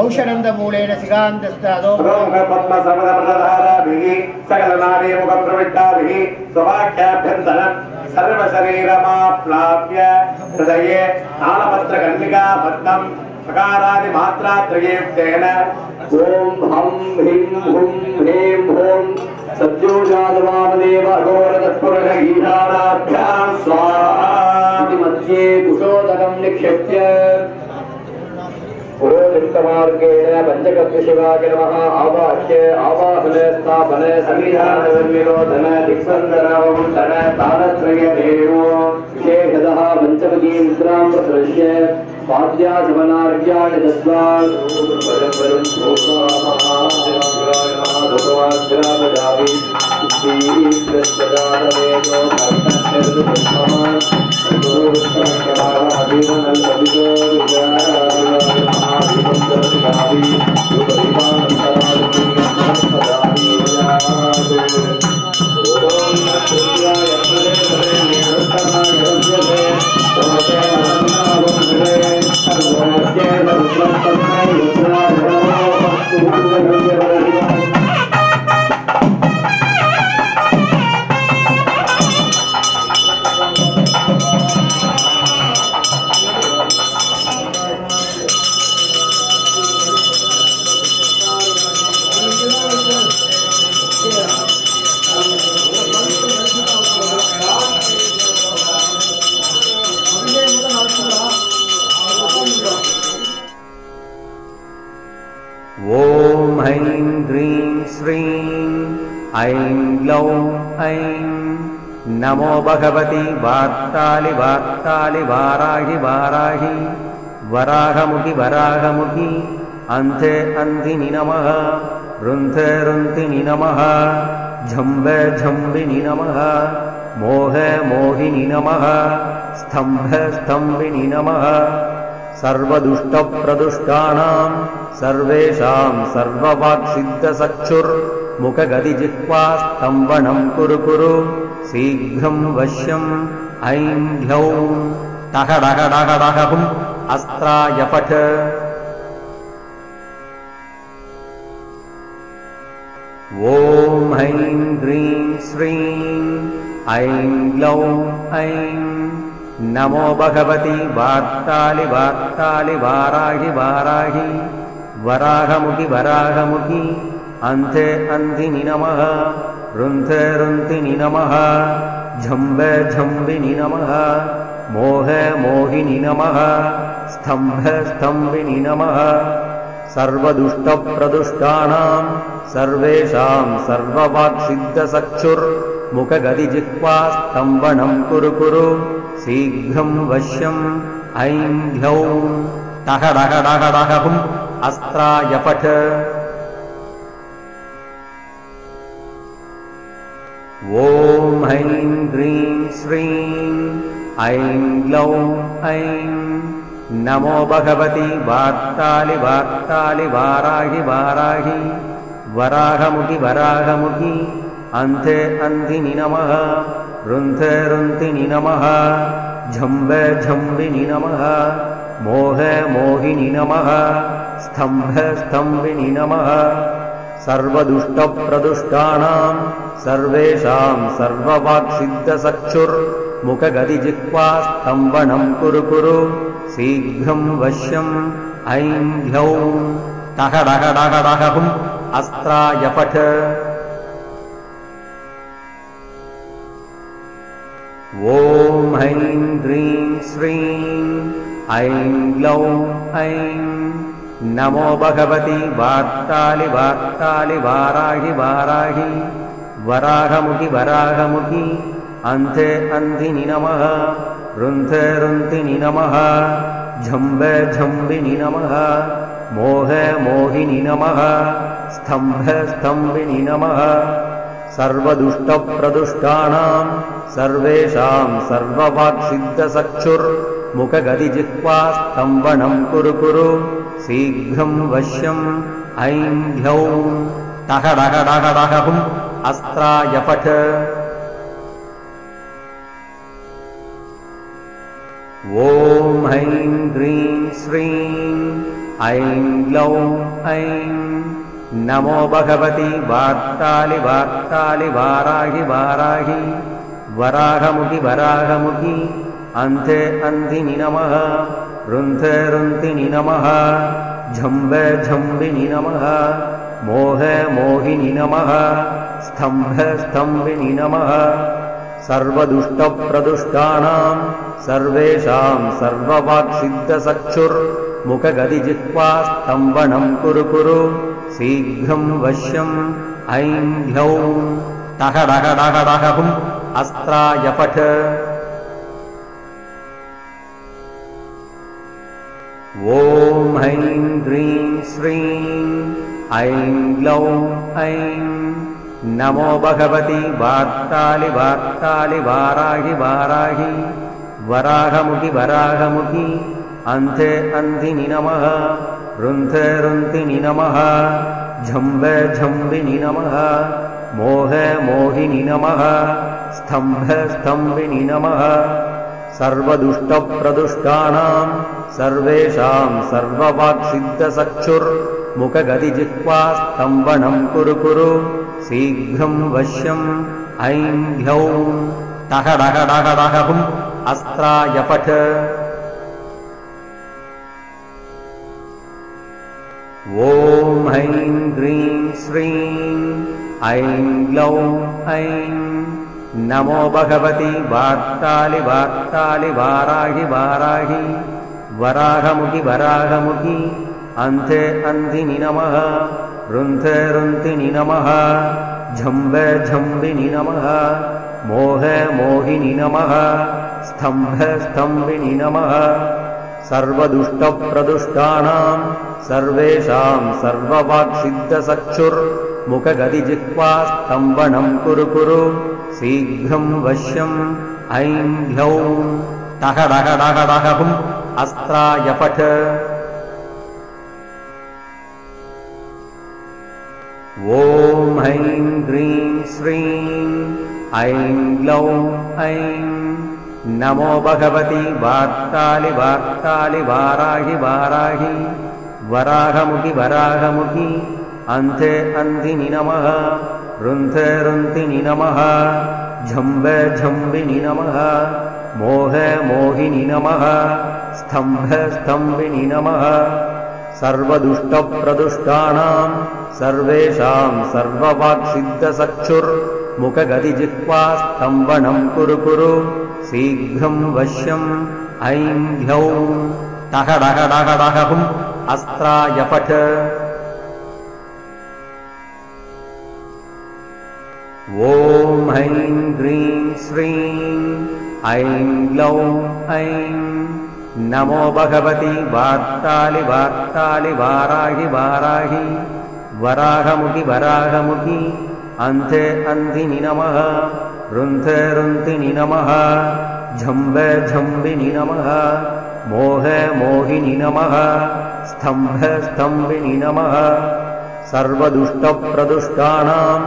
औषधंदमूलेन सिगान्तस्तादो पद्मसमदमधाराभिः सकलनाडीमुखप्रविष्टाभिः स्ववाक्याभ्यन्तरम् सर्वशरीरमाप्लाव्य हृदये तालपत्रकर्णिका पद्मम् सकारादिमात्रात्रयेन ॐ हं ह्रीं हुं ह्रीं हुं सद्योजातवामदेव अघोरतत्पुरुषगीतानाभ्यां स्वाहा इति मध्ये कुशोदकं निक्षिप्य पुरोहितमार्गेण पञ्चकर्मशिवाय नमः आवाह्य आवाहन स्थापन संविधान विरोधन दिक्सन्दनवन्दन तालत्रयदेवो विशेषतः पञ्चमकी मुद्रां प्रदर्श्य पाद्याचमनार्घ्याणि दत्त्वा नमो भगवती वार्तालि वार्तालि वाराहि वाराहि वराहमुखि वराहमुखि अन्ते अन्तिनि नमः रुन्थे रुन्तिनि नमः झम्बे झम्बिनि नमः मोहे मोहिनि नमः स्तम्भे स्तम्भिनि नमः सर्वदुष्टप्रदुष्टानां सर्वेषां सर्ववाक्सिद्धचक्षुर्मुखगदिजिह्वा स्तम्भनं कुरु कुरु शीघ्रं वश्यम् ऐं ह्यौं टः डः डः डः हुम् अस्त्राय पठ ॐ ऐं ह्रीं श्रीं ऐं ग्लौं ऐं नमो भगवति वार्तालि वार्तालि वाराहि वाराहि वराहमुखि वराहमुखि अन्ते अन्तिनि नमः रुन्थे रुन्तिनि नमः झम्बे झम्बिनि नमः मोहे मोहिनि नमः स्तम्भे स्तम्भिनि नमः सर्वदुष्टप्रदुष्टानां सर्वेषां सर्ववाक्सिद्धचक्षुर्मुखगदिजिह्वा स्तम्भनं कुरु कुरु शीघ्रं वश्यम् ऐं ह्यौं टः डः डः डः हुम् अस्त्राय पठ ॐ ऐं ह्रीं श्रीं ऐं ग्लौं ऐं नमो भगवति वार्तालि वार्तालि वाराहि वाराहि वराहमुखि वराहमुखि अन्ते अन्तिनि नमः रुन्थे रुन्तिनि नमः झम्बे झम्बिनि नमः मोहे मोहिनि नमः स्तम्भे स्तम्भिनि नमः सर्वदुष्टप्रदुष्टानां सर्वेषां सर्ववाक्सिद्धचक्षुर्मुखगदिजिह्वा स्तम्भनं कुरु कुरु शीघ्रं वश्यम् ऐं ह्यौं टः डः डः डः हुम् अस्त्राय पठ ॐ ऐं ह्रीं श्रीं ऐं ग्लौं ऐं नमो भगवति वार्तालि वार्तालि वाराहि वाराहि वराहमुखि वराहमुखि अन्ते अन्तिनि नमः रुन्थे रुन्तिनि नमः झम्बे झम्बिनि नमः मोहे मोहिनि नमः स्तम्भे स्तम्भिनि नमः सर्वदुष्टप्रदुष्टानां सर्वेषां सर्ववाक्सिद्धचक्षुर्मुखगदिजिह्वा स्तम्भनं कुरु कुरु शीघ्रं वश्यम् ऐं ह्यौं टः डः डः डः हुम् अस्त्राय पठ ॐ ऐं ह्रीं श्रीं ऐं ग्लौं ऐं नमो भगवति वार्तालि वार्तालि वाराहि वाराहि वराहमुखि वराहमुखि अन्ते अन्तिनि नमः रुन्थे रुन्तिनि नमः झम्बे झम्बिनि नमः मोहे मोहिनि नमः स्तम्भे स्तम्भिनि नमः सर्वदुष्टप्रदुष्टानां सर्वेषां सर्ववाक्सिद्धचक्षुर्मुखगदिजिह्वा स्तम्भनं कुरु कुरु शीघ्रं वश्यम् ऐं ह्यौं टः डः डः डः हुम् अस्त्राय पठ ॐ ऐं ह्रीं श्रीं ऐं ग्लौं ऐं नमो भगवति वार्तालि वार्तालि वाराहि वाराहि वराहमुखि वराहमुखि अन्ते अन्तिनि नमः रुन्थे रुन्तिनि नमः झम्बे झम्बिनि नमः मोहे मोहिनि नमः स्तम्भे स्तम्भिनि नमः सर्वदुष्टप्रदुष्टानां सर्वेषां सर्ववाक्सिद्धचक्षुर्मुखगदिजिह्वा स्तम्भनं कुरु कुरु शीघ्रं वश्यम् ऐं ह्यौं टः डः डः डः हुम् अस्त्राय पठ ॐ ऐं ह्रीं श्रीं ऐं ग्लौं ऐं नमो भगवति वार्तालि वार्तालि वाराहि वाराहि वराहमुखि वराहमुखि अन्ते अन्तिनि नमः रुन्थे रुन्तिनि नमः झम्बे झम्बिनि नमः मोहे मोहिनि नमः स्तम्भे स्तम्भिनि नमः सर्वदुष्टप्रदुष्टानां सर्वेषां सर्ववाक्सिद्धचक्षुर्मुखगदिजिह्वास्तम्भनं कुरु कुरु शीघ्रं वश्यम् ऐं ह्यौं टः डः डः डः हुम् अस्त्राय पठ ॐ ऐं ह्रीं श्रीं ऐं ग्लौं ऐं नमो भगवति वार्तालि वार्तालि वाराहि वाराहि वराहमुखि वराहमुखि अन्धे अन्धिनि नमः रुन्धे रुन्धिनि नमः झम्बे झम्बिनि नमः मोहे मोहिनि नमः स्तम्भे स्तम्भिनि नमः सर्वदुष्टप्रदुष्टानां सर्वेषां सर्ववाक्सिद्धचक्षुर्मुखगदिजिह्वास्तम्भनं कुरु कुरु शीघ्रं वश्यम् ऐं ह्यौं टः डः डः डः हुम् अस्त्राय पठ ॐ ऐं ह्रीं श्रीं ऐं ग्लौं ऐं नमो भगवति वार्तालि वार्तालि वाराहि वाराहि वराहमुखि वराहमुखि अन्धे अन्धिनि नमः रुन्धे रुन्धिनि नमः झम्बे झम्बिनि नमः मोहे मोहिनि नमः स्तम्भे स्तम्भिनि नमः सर्वदुष्टप्रदुष्टानां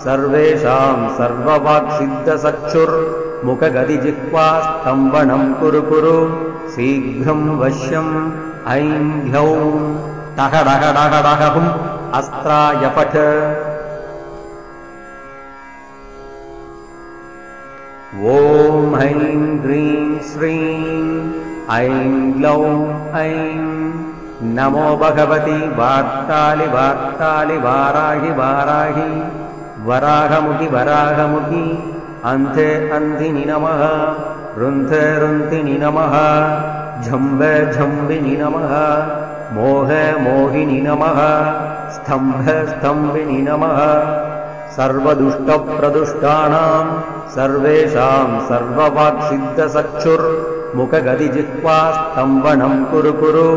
सर्वेषां सर्ववाक्सिद्धचक्षुर्मुखगदिजिह्वास्तम्भनं कुरु कुरु शीघ्रं वश्यम् ऐं ह्यौं टः डः डः डः हुम् अस्त्राय पठ ॐ ऐं ह्रीं श्रीं ऐं ग्लौं ऐं नमो भगवति वार्तालि वार्तालि वाराहि वाराहि वराहमुखि वराहमुखि अन्धे अन्धिनि नमः रुन्धे रुन्धिनि नमः झम्बे झम्बिनि नमः मोहे मोहिनि नमः स्तम्भे स्तम्भिनि नमः सर्वदुष्टप्रदुष्टानां सर्वेषां सर्ववाक्सिद्धचक्षुर्मुखगदिजिह्वास्तम्भनं कुरु कुरु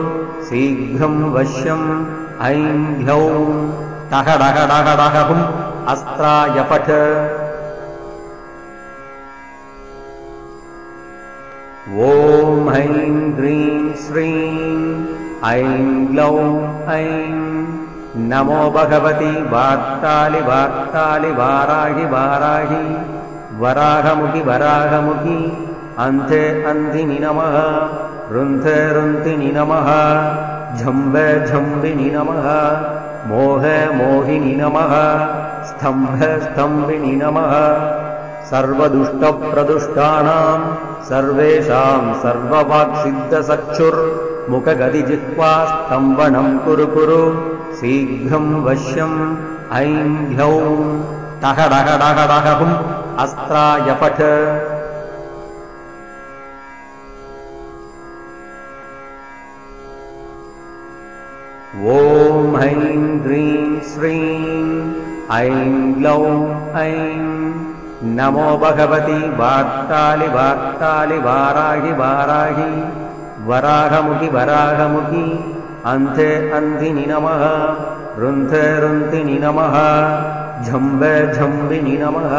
शीघ्रं वश्यम् ऐं ह्यौं टः डः डः डः हुम् अस्त्राय पठ ॐ ऐं ह्रीं श्रीं ऐं ग्लौं ऐं नमो भगवति वार्तालि वार्तालि वाराहि वाराहि वराहमुखि वराहमुखि अन्धे अन्धिनि नमः रुन्धे रुन्धिनि नमः झम्बे झम्बिनि नमः मोहे मोहिनि नमः स्तम्भे स्तम्भिनि नमः सर्वदुष्टप्रदुष्टानां सर्वेषां सर्ववाक्सिद्धचक्षुर्मुखगदिजिह्वास्तम्भनं कुरु कुरु शीघ्रं वश्यम् ऐं ह्यौं टः डः डः डः हुम् अस्त्राय पठ ॐ ऐं ह्रीं श्रीं ऐं ग्लौं ऐं नमो भगवति वार्तालि वार्तालि वाराहि वाराहि वराहमुखि वराहमुखि अन्धे अन्धिनि नमः रुन्धे रुन्धिनि नमः झम्बे झम्बिनि नमः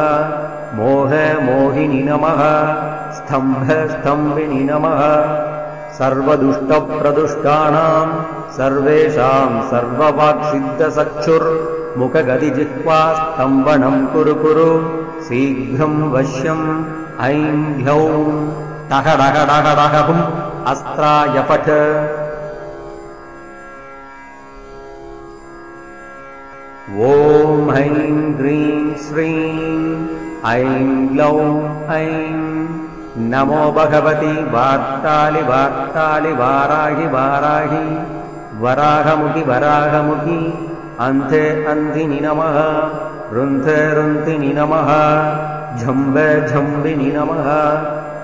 मोहे मोहिनि नमः स्तम्भे स्तम्भिनि नमः सर्वदुष्टप्रदुष्टानां सर्वेषां सर्ववाक्सिद्धचक्षुर्मुखगदिजिह्वास्तम्भनं कुरु कुरु शीघ्रं वश्यम् ऐं ह्यौं टः डः डः डः हुम् अस्त्राय पठ ॐ ऐं ह्रीं श्रीं ऐं ग्लौं ऐं नमो भगवति वार्तालि वार्तालि वाराहि वाराहि वराहमुखि वराहमुखि अन्धे अन्धिनि नमः रुन्धे रुन्धिनि नमः झम्बे झम्बिनि नमः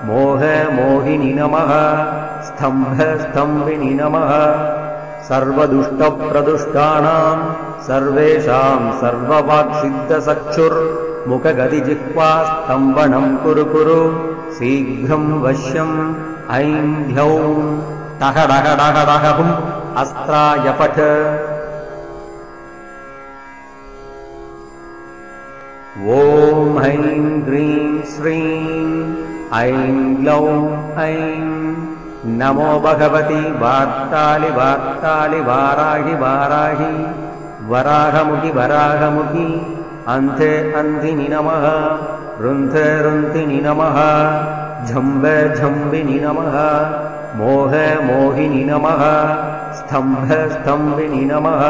मोहे मोहिनि नमः स्तम्भे स्तम्भिनि नमः सर्वदुष्टप्रदुष्टानां सर्वेषां सर्ववाक्सिद्धचक्षुर्मुखगदिजिह्वास्तम्भनं कुरु कुरु शीघ्रं वश्यम् ऐं ह्यौं टह डह डह डह हुम् अस्त्राय पठ ॐ ऐं ह्रीं श्रीं ऐं ग्लौं ऐं नमो भगवति वार्तालि वार्तालि वाराहि वाराहि वराहमुखि वराहमुखि अन्ते अन्धिनि नमः रुन्धे रुन्धिनि नमः झम्बे झम्बिनि नमः मोहे मोहिनि नमः स्तम्भे स्तम्भिनि नमः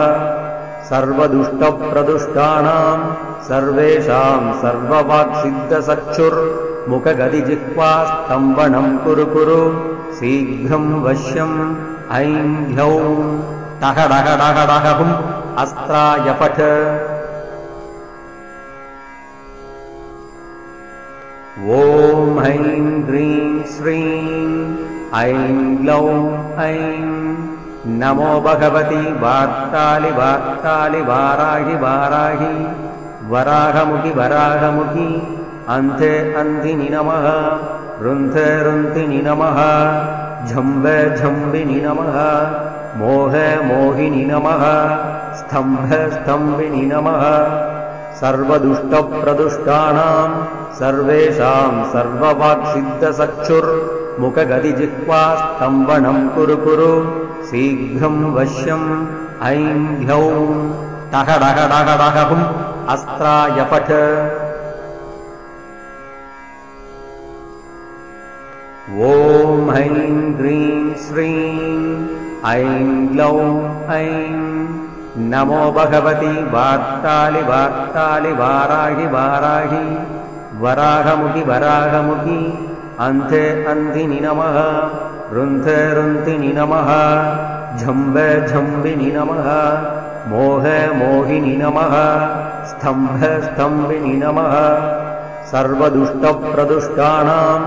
सर्वदुष्टप्रदुष्टानां सर्वेषां सर्ववाक्सिद्धचक्षुर्मुखगदिजिह्वा स्तम्भनं कुरु कुरु शीघ्रं वश्यम् ऐं ह्यौं टह डह डह डह हुम् अस्त्राय पठ ॐ ऐं ह्रीं श्रीं ऐं ग्लौं ऐं नमो भगवति वार्तालि वार्तालि वाराहि वाराहि वराहमुखि वराहमुखि अन्ते अन्धिनि नमः रुन्धे रुन्धिनि नमः झम्बे झम्बिनि नमः मोहे मोहिनि नमः स्तम्भे स्तम्भिनि नमः सर्वदुष्टप्रदुष्टानां सर्वेषां सर्ववाक्सिद्धचक्षुर्मुखगदिजिह्वा स्तम्भनं कुरु कुरु शीघ्रं वश्यम् ऐं ह्यौं टह डह डह डह हुम् अस्त्राय पठ ॐ ऐं ह्रीं श्रीं ऐं ग्लौं ऐं नमो भगवति वार्तालि वार्तालि वाराहि वाराहि वराहमुखि वराहमुखि अन्ते अन्धिनि नमः रुन्धे रुन्धिनि नमः झम्बे झम्बिनि नमः मोहे मोहिनि नमः स्तम्भे स्तम्भिनि नमः सर्वदुष्टप्रदुष्टानां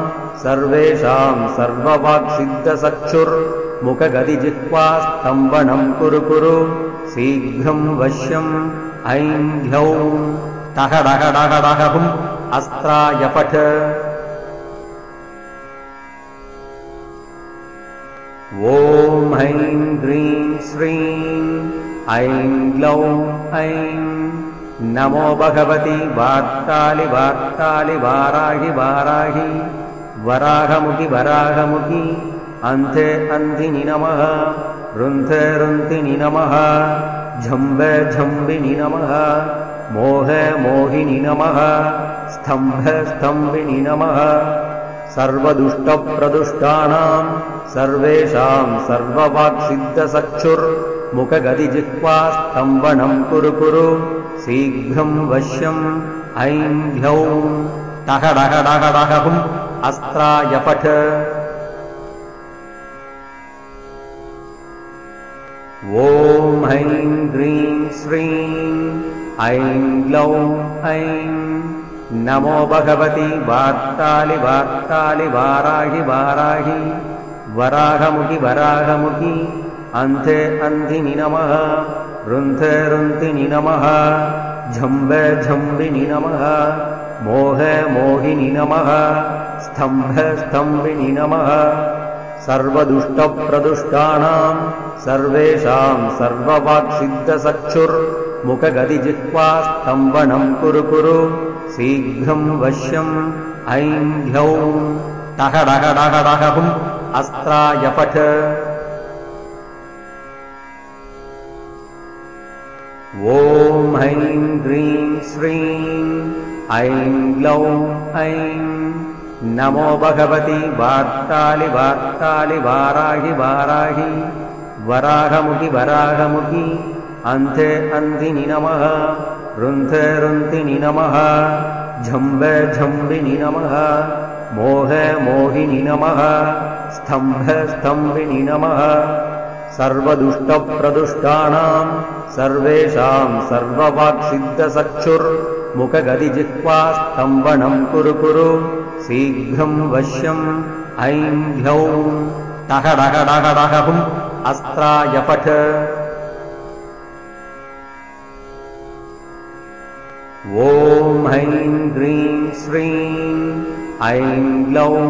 सर्वेषां सर्ववाक्सिद्धचक्षुर्मुखगदिजिह्वा स्तम्भनं कुरु कुरु शीघ्रं वश्यम् ऐं ह्यौं टह डह डह डह हुम् अस्त्राय पठ ॐ ऐं ह्रीं श्रीं ऐं ग्लौं ऐं नमो भगवति वार्तालि वार्तालि वाराहि वाराहि वराहमुखि वराहमुखि अन्ते अन्धिनि नमः रुन्धे रुन्धिनि नमः झम्बे झम्बिनि नमः मोहे मोहिनि नमः स्तम्भे स्तम्भिनि नमः सर्वदुष्टप्रदुष्टानां सर्वेषां सर्ववाक्सिद्धचक्षुर्मुखगदिजिह्वा स्तम्भनं कुरु कुरु शीघ्रं वश्यम् ऐं ह्यौं टह डह डह डह हुम् अस्त्राय पठ ॐ ऐं ह्रीं श्रीं ऐं ग्लौं ऐं नमो भगवति वार्तालि वार्तालि वाराहि वाराहि वराहमुखि वराहमुखि अन्ते अन्धिनि नमः रुन्धे रुन्धिनि नमः झम्बे झम्बिनि नमः मोहे मोहिनि नमः स्तम्भे स्तम्भिनि नमः सर्वदुष्टप्रदुष्टानां सर्वेषां सर्ववाक्सिद्धचक्षुर्मुखगदिजिह्वा स्तम्भनं कुरु कुरु शीघ्रं वश्यम् ऐं ह्यौं टह डह डह डह हुम् अस्त्राय पठ ॐ ऐं ह्रीं श्रीं ऐं ग्लौं ऐं नमो भगवति वार्तालि वार्तालि वाराहि वाराहि वराहमुखि वराहमुखि अन्ते अन्धिनि नमः रुन्धे रुन्धिनि नमः झम्बे झम्बिनि नमः मोहे मोहिनि नमः स्तम्भे स्तम्भिनि नमः सर्वदुष्टप्रदुष्टानां सर्वेषां सर्ववाक्सिद्धचक्षुर्मुखगदिजिह्वा स्तम्भनं कुरु कुरु शीघ्रं वश्यम् ऐं ह्यौं टह डह डह डह हुम् अस्त्राय पठ ॐ ऐं ह्रीं श्रीं ऐं ग्लौं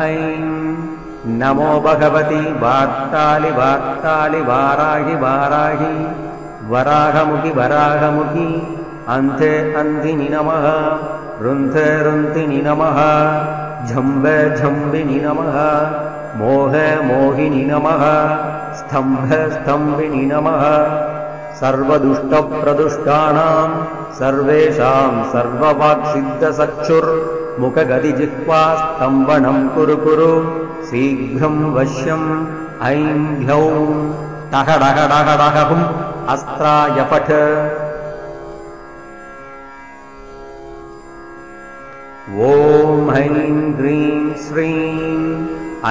ऐं नमो भगवती वार्तालि वार्तालि वाराहि वाराहि वराहमुखि वराहमुखि अन्ते अन्धिनि नमः रुन्थे रुन्थिनि नमः झम्बे झम्बिनि नमः मोहे मोहिनि नमः स्तम्भे स्तम्भिनि नमः सर्वदुष्टप्रदुष्टानां सर्वेषां सर्ववाक्सिद्धचक्षुर्मुखगदिजिह्वा स्तम्भनं कुरु कुरु शीघ्रं वश्यम् ऐं ह्यौं टहडहडहडहुम् अस्त्राय पठ ॐ ऐं ह्रीं श्रीं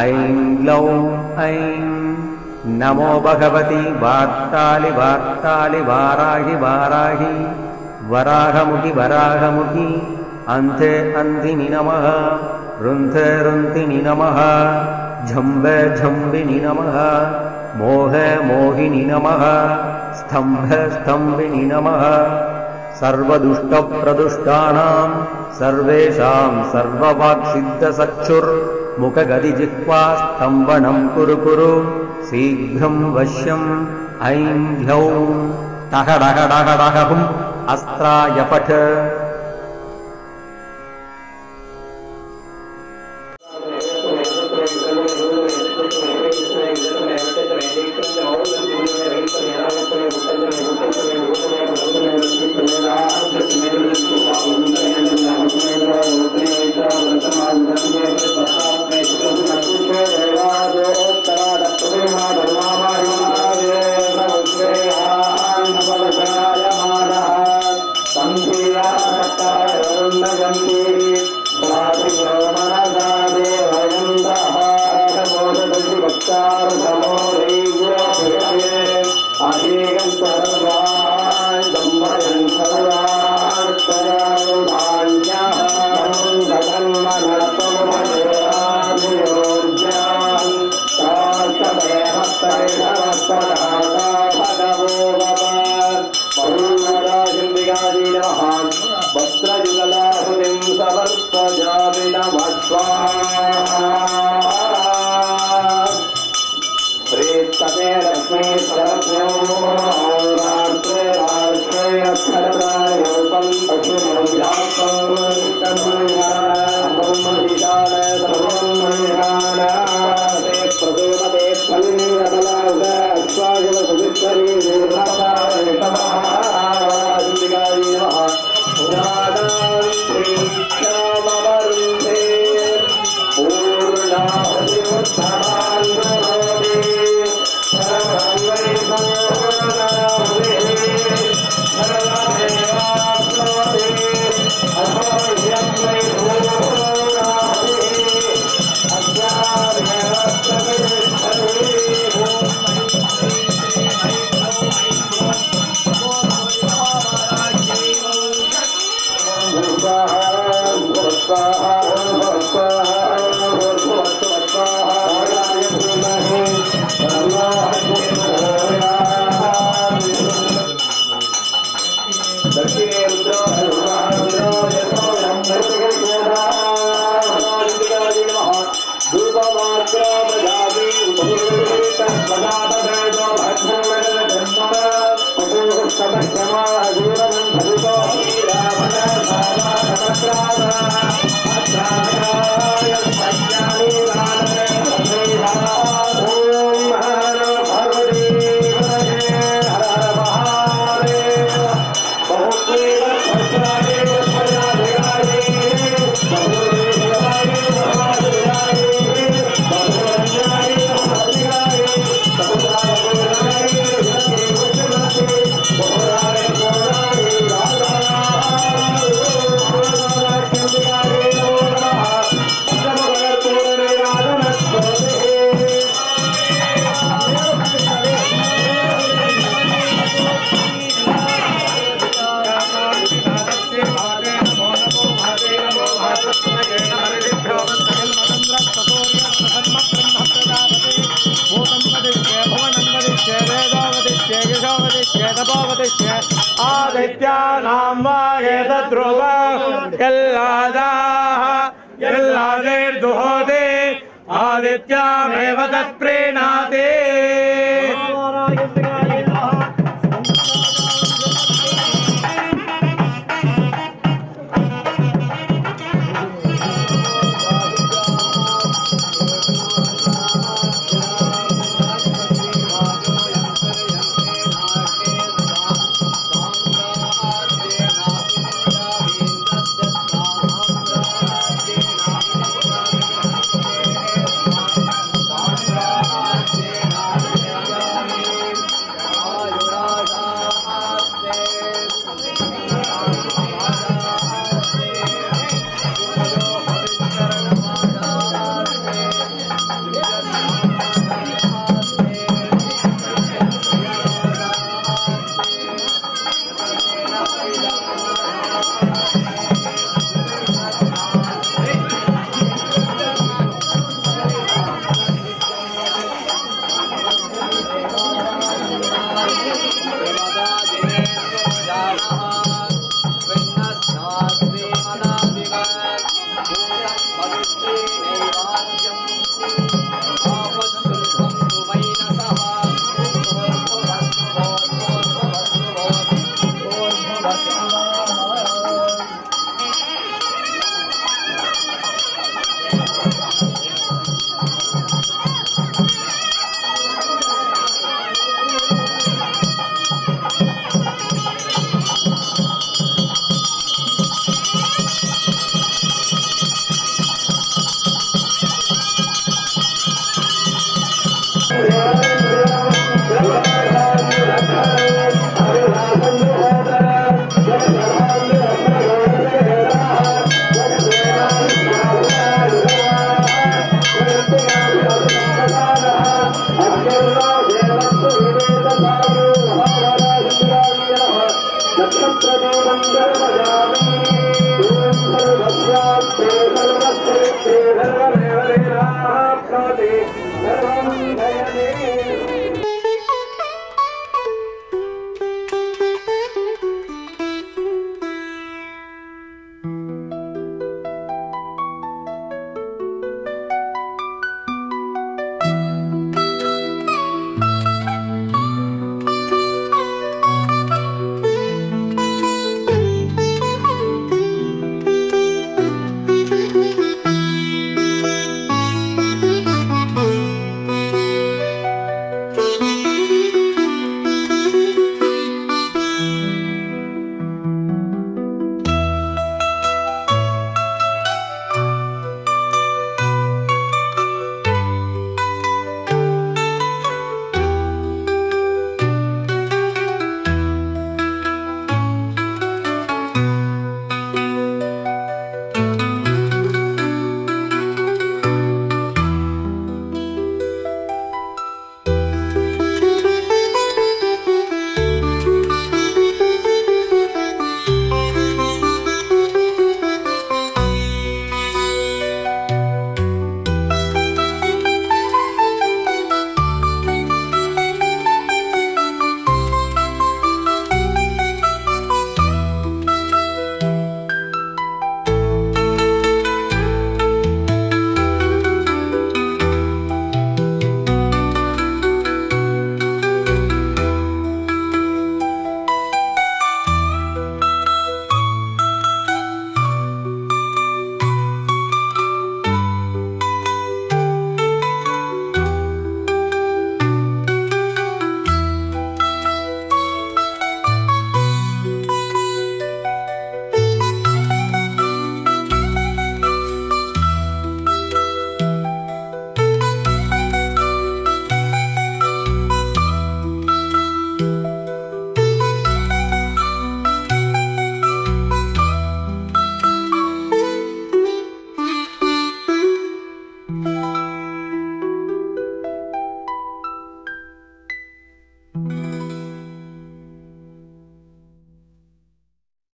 ऐं ग्लौं ऐं नमो भगवती वार्तालि वार्तालि वाराहि वाराहि वराहमुखि वराहमुखि अन्ते अन्धिनि नमः रुन्थे रुन्थिनि नमः झम्बे झम्बिनि नमः मोहे मोहिनि नमः स्तम्भे स्तम्भिनि नमः सर्वदुष्टप्रदुष्टानां सर्वेषां सर्ववाक्सिद्धचक्षुर्मुखगदिजिह्वा स्तम्भनं कुरु कुरु शीघ्रं वश्यम् ऐं ह्यौं टहडहडहडहुम् अस्त्राय पठ नित्यामेव तत्प्रीणाति